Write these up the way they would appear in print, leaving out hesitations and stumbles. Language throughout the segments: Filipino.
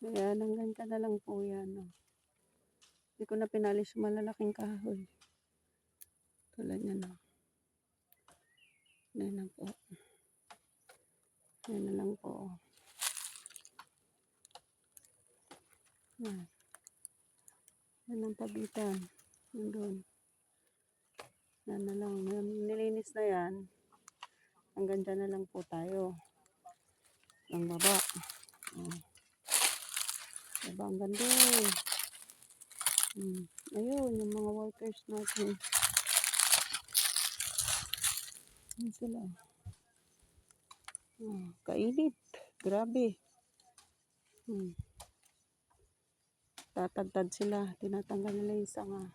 Ayan, hanggang ka na lang po yan. Oh. Hindi ko na pinalis yung malalaking kahoy. Tulad yan. Oh. Yan na po. Yan na lang po. Oh. Yan. Yan ang pagitan. Yan doon. Yan na lang. Nilinis na yan. Hanggang dyan na lang po tayo. Ang baba. Oh. Baba ang ganda. Ayun, yung mga workers natin. Yan sila. Oh, kainit. Grabe. Tatagtad sila. Tinatanggal nila yung sanga.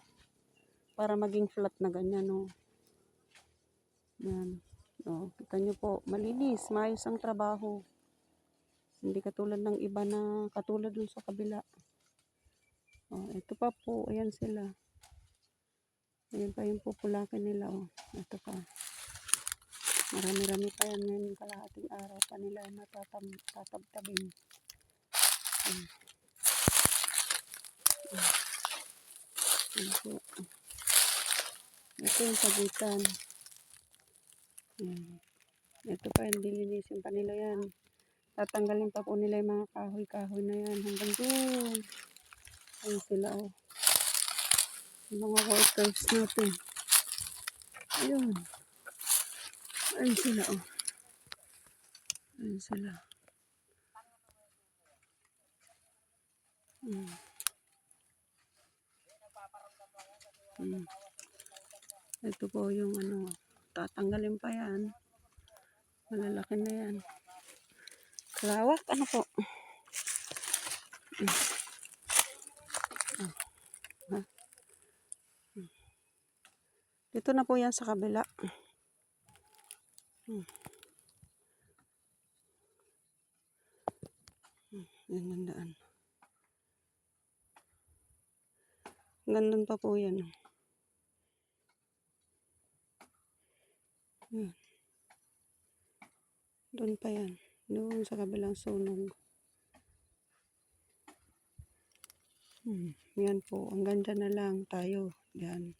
Para maging flat na ganyan. Oh. Yan. Oh, kita nyo po. Malinis. Maayos ang trabaho. Hindi katulad ng iba na katulad dun sa kabila. Oh, ito pa po. Ayan sila. Ayan pa yung pupulakin nila. Oh. Ito pa. Marami-rami pa yan ngayon. Kalahating araw pa nila tatabtabin. Ito yung pagitan. Ito pa yung dilinisin pa nila yan. Tatanggalin pa po nila yung mga kahoy-kahoy na yan. Hanggang doon. Ayun sila. Oh. Yung mga workers natin. Ayun. Ayun sila. Oh. Ayun sila. Ito po yung ano. Tatanggalin pa yan. Malalaki na yan. Kalawak. Ano po? Dito na po yan sa kabila. Yan ang daan. Gandun pa po yan. Doon pa yan. Doon sa kabilang sunog. Yan po. Hanggang dyan na lang tayo. Yan.